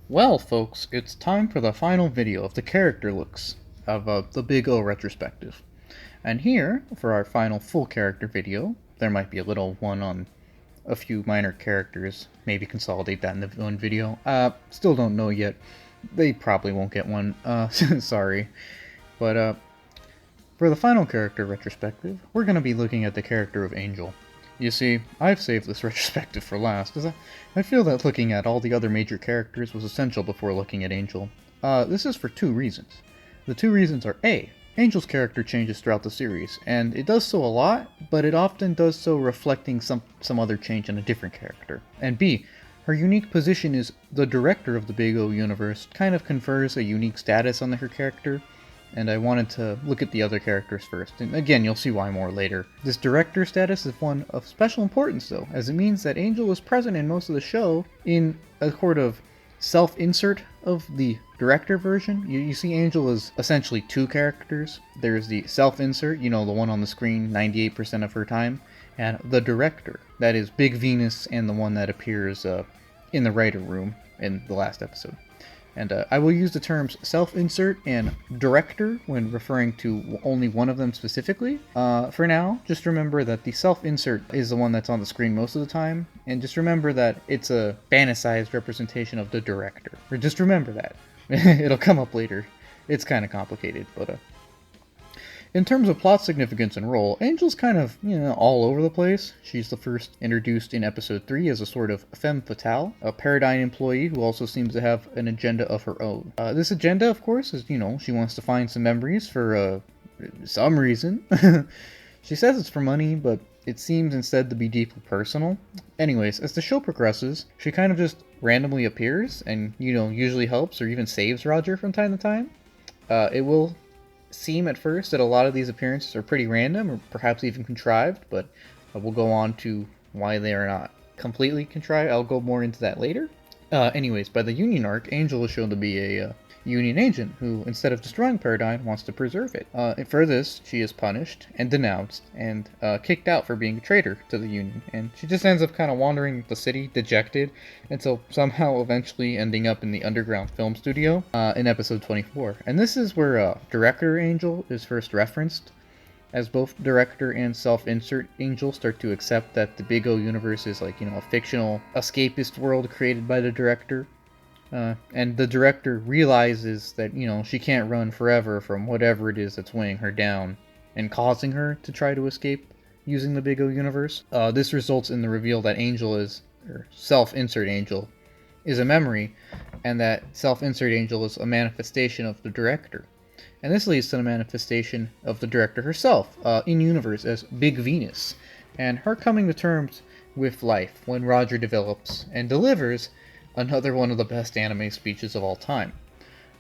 Well, folks, it's time for the final video of the character looks of the Big O retrospective. And here, for our final full character video, there might be a little one on a few minor characters, maybe consolidate that in the one video. Still don't know yet. They probably won't get one, sorry. But, for the final character retrospective, we're going to be looking at the character of Angel. You see, I've saved this retrospective for last, as I feel that looking at all the other major characters was essential before looking at Angel. This is for two reasons. The two reasons are A, Angel's character changes throughout the series, and it does so a lot, but it often does so reflecting some other change in a different character. And B, her unique position as the director of the Big O universe kind of confers a unique status on her character, and I wanted to look at the other characters first, and again, you'll see why more later. This director status is one of special importance though, as it means that Angel is present in most of the show in a sort of self-insert of the director version. You see Angel is essentially two characters. There's the self-insert, the one on the screen 98% of her time, and the director, that is Big Venus, and the one that appears in the writer room in the last episode. And I will use the terms self-insert and director when referring to only one of them specifically. For now, just remember that the self-insert is the one that's on the screen most of the time, and just remember that it's a fantasized representation of the director. Or just remember that. It'll come up later. It's kind of complicated, but in terms of plot significance and role, Angel's kind of, all over the place. She's the first introduced in episode 3 as a sort of femme fatale, a Paradigm employee who also seems to have an agenda of her own. This agenda, of course, is, she wants to find some memories for, some reason. She says it's for money, but it seems instead to be deeply personal. Anyways, as the show progresses, she kind of just randomly appears and, usually helps or even saves Roger from time to time. It will seem at first that a lot of these appearances are pretty random or perhaps even contrived, but we'll go on to why they are not completely contrived. I'll go more into that later. Anyways, by the Union arc, Angel is shown to be a Union agent who, instead of destroying Paradigm, wants to preserve it. For this, she is punished and denounced and kicked out for being a traitor to the Union, and she just ends up kind of wandering the city, dejected, until somehow eventually ending up in the underground film studio in episode 24. And this is where Director Angel is first referenced, as both director and self-insert Angel start to accept that the Big O universe is like, a fictional escapist world created by the director. And the director realizes that, she can't run forever from whatever it is that's weighing her down and causing her to try to escape using the Big O universe. This results in the reveal that Angel is, or self-insert Angel, is a memory, and that self-insert Angel is a manifestation of the director. And this leads to the manifestation of the director herself, in-universe as Big Venus, and her coming to terms with life when Roger develops and delivers another one of the best anime speeches of all time.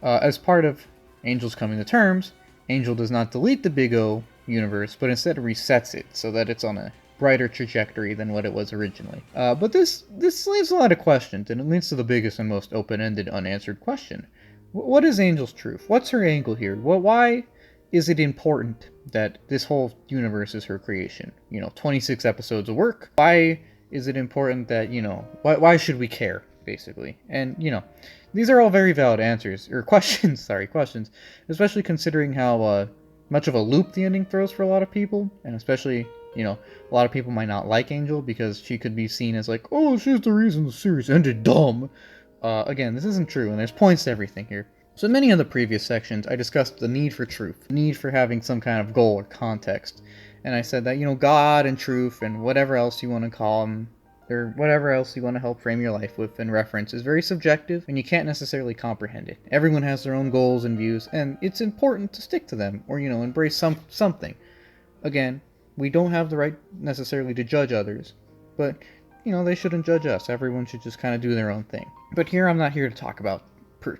As part of Angel's coming to terms, Angel does not delete the Big O universe, but instead resets it so that it's on a brighter trajectory than what it was originally. But this leaves a lot of questions, and it leads to the biggest and most open-ended unanswered question. What is Angel's truth? What's her angle here? Why is it important that this whole universe is her creation? 26 episodes of work. Why is it important that, why should we care? Basically. And, these are all very valid answers, or questions, especially considering how much of a loop the ending throws for a lot of people, and especially, a lot of people might not like Angel because she could be seen as like, oh, she's the reason the series ended dumb. Again, this isn't true, and there's points to everything here. So in many of the previous sections, I discussed the need for truth, the need for having some kind of goal or context, and I said that, God and truth and whatever else you want to call them, or whatever else you want to help frame your life with and reference is very subjective, and you can't necessarily comprehend it. Everyone has their own goals and views, and it's important to stick to them, or, embrace something. Again, we don't have the right necessarily to judge others, but, they shouldn't judge us. Everyone should just kind of do their own thing. But here I'm not here to talk about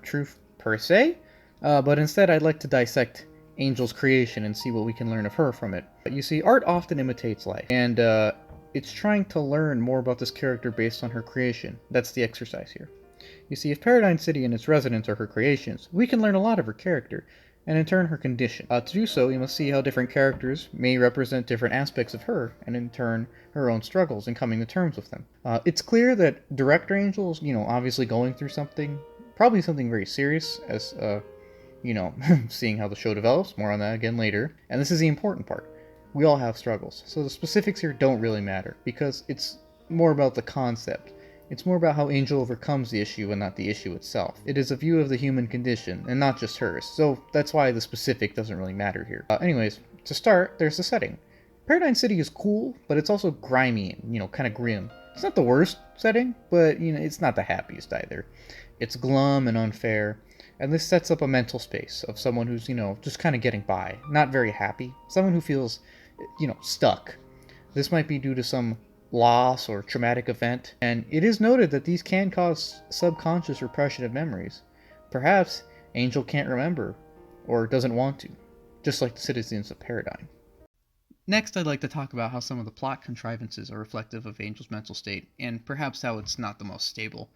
truth per se, but instead I'd like to dissect Angel's creation and see what we can learn of her from it. You see, art often imitates life, and it's trying to learn more about this character based on her creation. That's the exercise here. You see, if Paradigm City and its residents are her creations, we can learn a lot of her character, and in turn her condition. To do so, you must see how different characters may represent different aspects of her, and in turn, her own struggles in coming to terms with them. It's clear that Director Angel is, obviously going through something Probably something very serious, as, seeing how the show develops. More on that again later. And this is the important part. We all have struggles, so the specifics here don't really matter, because it's more about the concept. It's more about how Angel overcomes the issue and not the issue itself. It is a view of the human condition, and not just hers, so that's why the specific doesn't really matter here. Anyways, to start, there's the setting. Paradigm City is cool, but it's also grimy and, kind of grim. It's not the worst setting, but, it's not the happiest either. It's glum and unfair, and this sets up a mental space of someone who's, just kind of getting by, not very happy, someone who feels, stuck. This might be due to some loss or traumatic event, and it is noted that these can cause subconscious repression of memories. Perhaps Angel can't remember, or doesn't want to, just like the citizens of Paradigm. Next, I'd like to talk about how some of the plot contrivances are reflective of Angel's mental state, and perhaps how it's not the most stable.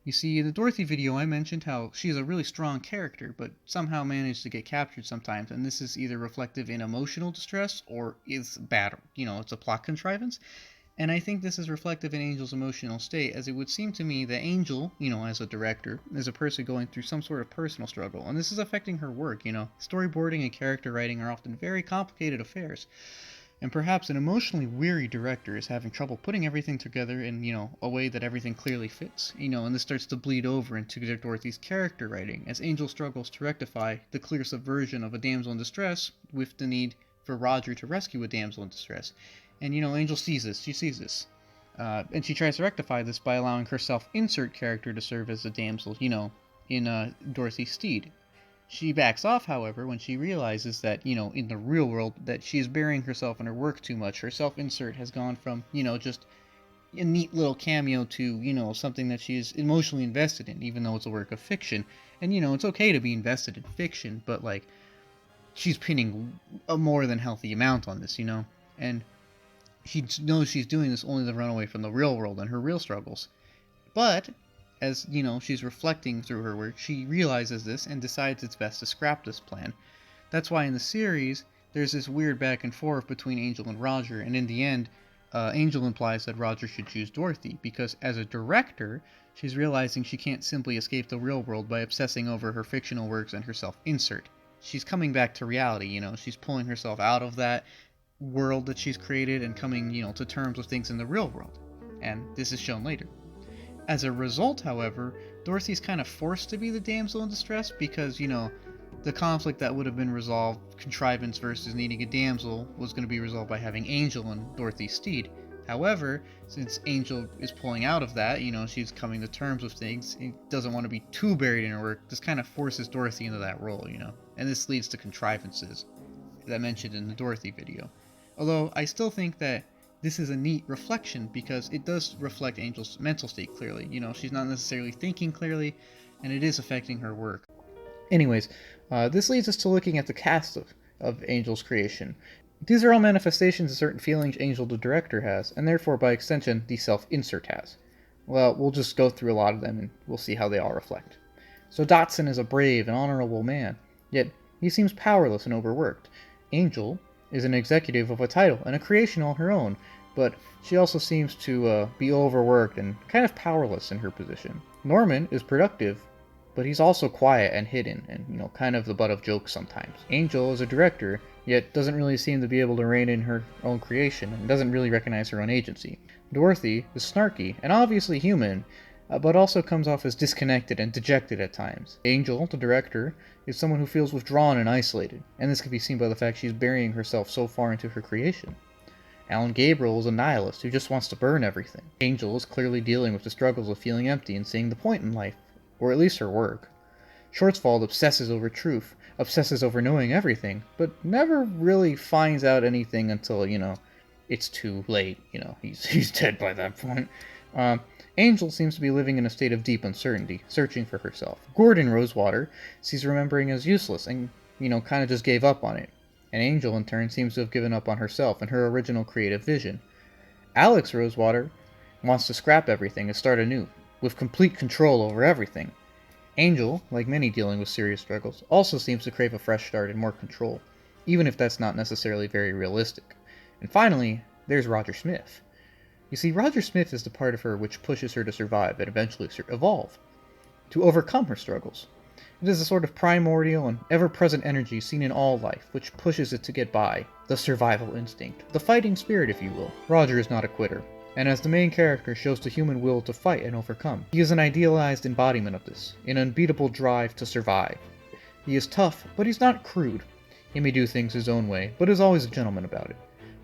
You see, in the Dorothy video I mentioned how she is a really strong character, but somehow managed to get captured sometimes, and this is either reflective in emotional distress, or is bad, it's a plot contrivance. And I think this is reflective in Angel's emotional state, as it would seem to me that Angel, as a director, is a person going through some sort of personal struggle, and this is affecting her work, Storyboarding and character writing are often very complicated affairs. And perhaps an emotionally weary director is having trouble putting everything together in, a way that everything clearly fits, and this starts to bleed over into Dorothy's character writing, as Angel struggles to rectify the clear subversion of a damsel in distress with the need for Roger to rescue a damsel in distress. And, Angel sees this, she sees this. And she tries to rectify this by allowing her self-insert character to serve as the damsel, in Dorothy's stead. She backs off, however, when she realizes that, in the real world, that she is burying herself in her work too much. Her self-insert has gone from, just a neat little cameo to, something that she is emotionally invested in, even though it's a work of fiction. And, it's okay to be invested in fiction, but, she's pinning a more than healthy amount on this, And she knows she's doing this only to run away from the real world and her real struggles. But as, she's reflecting through her work, she realizes this and decides it's best to scrap this plan. That's why in the series, there's this weird back and forth between Angel and Roger, and in the end, Angel implies that Roger should choose Dorothy, because as a director, she's realizing she can't simply escape the real world by obsessing over her fictional works and her self-insert. She's coming back to reality, she's pulling herself out of that world that she's created and coming, to terms with things in the real world. And this is shown later. As a result, however, Dorothy's kind of forced to be the damsel in distress because, the conflict that would have been resolved, contrivance versus needing a damsel, was going to be resolved by having Angel in Dorothy's stead. However, since Angel is pulling out of that, she's coming to terms with things, and doesn't want to be too buried in her work, this kind of forces Dorothy into that role, And this leads to contrivances that I mentioned in the Dorothy video. Although, I still think that this is a neat reflection because it does reflect Angel's mental state clearly. She's not necessarily thinking clearly, and it is affecting her work. Anyways, this leads us to looking at the cast of Angel's creation. These are all manifestations of certain feelings Angel the director has, and therefore by extension the self-insert has. Well, we'll just go through a lot of them and we'll see how they all reflect. So Dotson is a brave and honorable man, yet he seems powerless and overworked. Angel is an executive of a title and a creation all her own, but she also seems to be overworked and kind of powerless in her position. Norman is productive, but he's also quiet and hidden and, kind of the butt of jokes sometimes. Angel is a director, yet doesn't really seem to be able to rein in her own creation and doesn't really recognize her own agency. Dorothy is snarky and obviously human, but also comes off as disconnected and dejected at times. Angel, the director, is someone who feels withdrawn and isolated, and this can be seen by the fact she's burying herself so far into her creation. Alan Gabriel is a nihilist who just wants to burn everything. Angel is clearly dealing with the struggles of feeling empty and seeing the point in life, or at least her work. Schwarzwald obsesses over truth, obsesses over knowing everything, but never really finds out anything until, it's too late. He's dead by that point. Angel seems to be living in a state of deep uncertainty, searching for herself. Gordon Rosewater sees remembering as useless and, kind of just gave up on it. And Angel, in turn, seems to have given up on herself and her original creative vision. Alex Rosewater wants to scrap everything and start anew, with complete control over everything. Angel, like many dealing with serious struggles, also seems to crave a fresh start and more control, even if that's not necessarily very realistic. And finally, there's Roger Smith. You see, Roger Smith is the part of her which pushes her to survive and eventually evolve. to overcome her struggles. It is a sort of primordial and ever-present energy seen in all life, which pushes it to get by, the survival instinct, the fighting spirit if you will. Roger is not a quitter, and as the main character shows the human will to fight and overcome. He is an idealized embodiment of this, an unbeatable drive to survive. He is tough, but he's not crude. He may do things his own way, but is always a gentleman about it.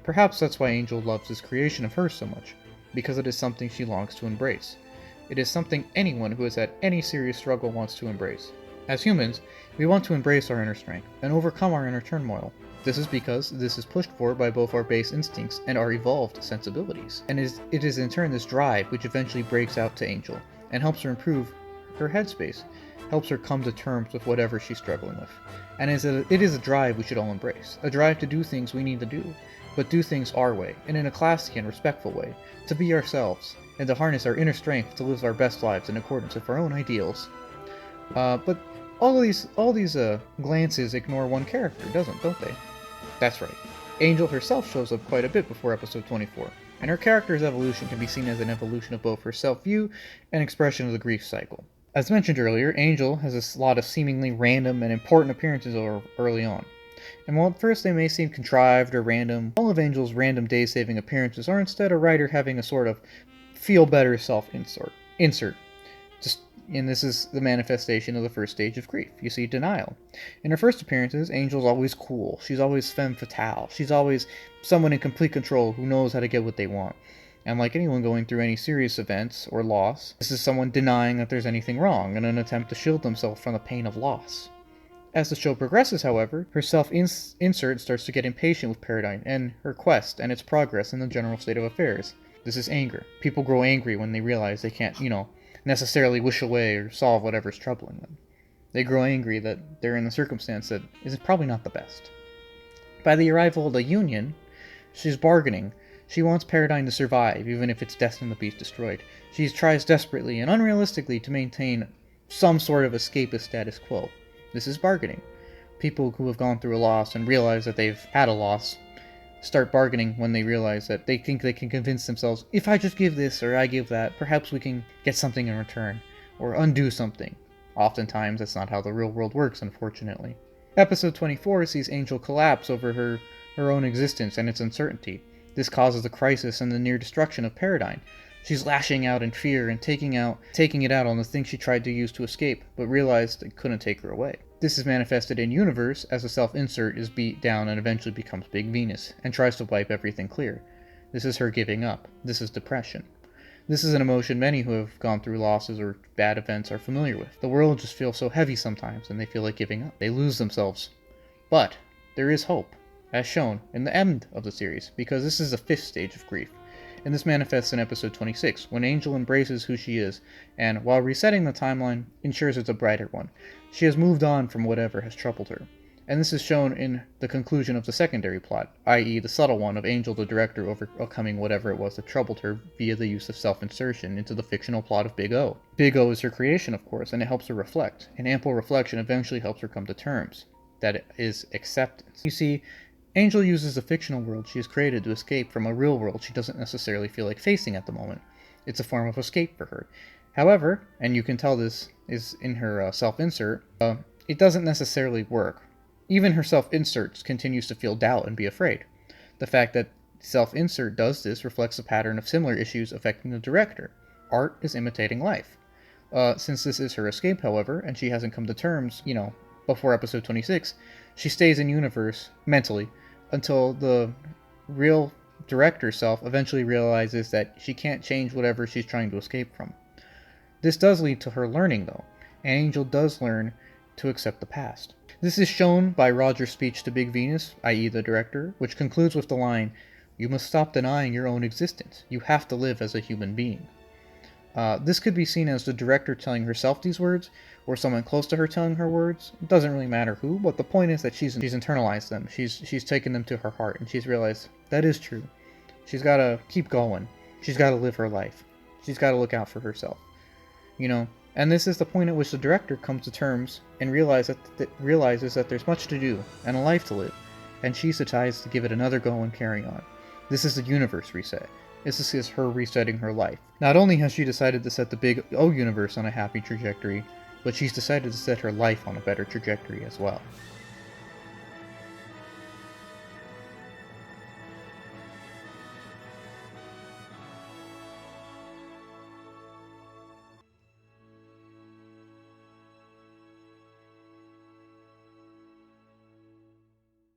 Perhaps that's why Angel loves this creation of hers so much, because it is something she longs to embrace. It is something anyone who has had any serious struggle wants to embrace. As humans, we want to embrace our inner strength and overcome our inner turmoil. This is because this is pushed for by both our base instincts and our evolved sensibilities. And it is in turn this drive which eventually breaks out to Angel and helps her improve her headspace, helps her come to terms with whatever she's struggling with. And it is a drive we should all embrace, a drive to do things we need to do, but do things our way, and in a classy and respectful way, to be ourselves, and to harness our inner strength to live our best lives in accordance with our own ideals. But all these glances ignore one character, don't they? That's right. Angel herself shows up quite a bit before episode 24, and her character's evolution can be seen as an evolution of both her self-view and expression of the grief cycle. As mentioned earlier, Angel has a lot of seemingly random and important appearances early on. And while at first they may seem contrived or random, all of Angel's random day-saving appearances are instead a writer having a sort of feel-better self-insert. And this is the manifestation of the first stage of grief. You see, denial. In her first appearances, Angel's always cool. She's always femme fatale. She's always someone in complete control who knows how to get what they want. And like anyone going through any serious events or loss, this is someone denying that there's anything wrong in an attempt to shield themselves from the pain of loss. As the show progresses, however, her self-insert starts to get impatient with Paradigm and her quest and its progress in the general state of affairs. This is anger. People grow angry when they realize they can't, necessarily wish away or solve whatever's troubling them. They grow angry that they're in a circumstance that is probably not the best. By the arrival of the Union, she's bargaining. She wants Paradigm to survive, even if it's destined to be destroyed. She tries desperately and unrealistically to maintain some sort of escapist status quo. This is bargaining. People who have gone through a loss and realize that they've had a loss start bargaining when they realize that they think they can convince themselves, if I just give this or I give that, perhaps we can get something in return, or undo something. Oftentimes, that's not how the real world works, unfortunately. Episode 24 sees Angel collapse over her own existence and its uncertainty. This causes a crisis and the near destruction of Paradigm. She's lashing out in fear and taking it out on the thing she tried to use to escape, but realized it couldn't take her away. This is manifested in universe as the self-insert is beat down and eventually becomes Big Venus, and tries to wipe everything clear. This is her giving up. This is depression. This is an emotion many who have gone through losses or bad events are familiar with. The world just feels so heavy sometimes, and they feel like giving up. They lose themselves. But there is hope, as shown in the end of the series, because this is the 5th stage of grief. And this manifests in episode 26, when Angel embraces who she is, and, while resetting the timeline, ensures it's a brighter one. She has moved on from whatever has troubled her. And this is shown in the conclusion of the secondary plot, i.e. the subtle one of Angel the director overcoming whatever it was that troubled her via the use of self-insertion into the fictional plot of Big O. Big O is her creation, of course, and it helps her reflect, and ample reflection eventually helps her come to terms. That is acceptance. You see, Angel uses the fictional world she has created to escape from a real world she doesn't necessarily feel like facing at the moment. It's a form of escape for her. However, and you can tell this is in her self-insert, it doesn't necessarily work. Even her self-insert continues to feel doubt and be afraid. The fact that self-insert does this reflects a pattern of similar issues affecting the director. Art is imitating life. Since this is her escape, however, and she hasn't come to terms, before episode 26, she stays in universe, mentally, until the real director self eventually realizes that she can't change whatever she's trying to escape from. This does lead to her learning, though, and Angel does learn to accept the past. This is shown by Roger's speech to Big Venus, i.e. the director, which concludes with the line, "You must stop denying your own existence. You have to live as a human being." This could be seen as the director telling herself these words, or someone close to her telling her words. It doesn't really matter who, but the point is that she's internalized them. She's taken them to her heart, and she's realized that is true. She's got to keep going. She's got to live her life. She's got to look out for herself. And this is the point at which the director comes to terms and realizes that there's much to do and a life to live, and she decides to give it another go and carry on. This is the universe reset. This is her resetting her life. Not only has she decided to set the Big O universe on a happy trajectory, but she's decided to set her life on a better trajectory as well.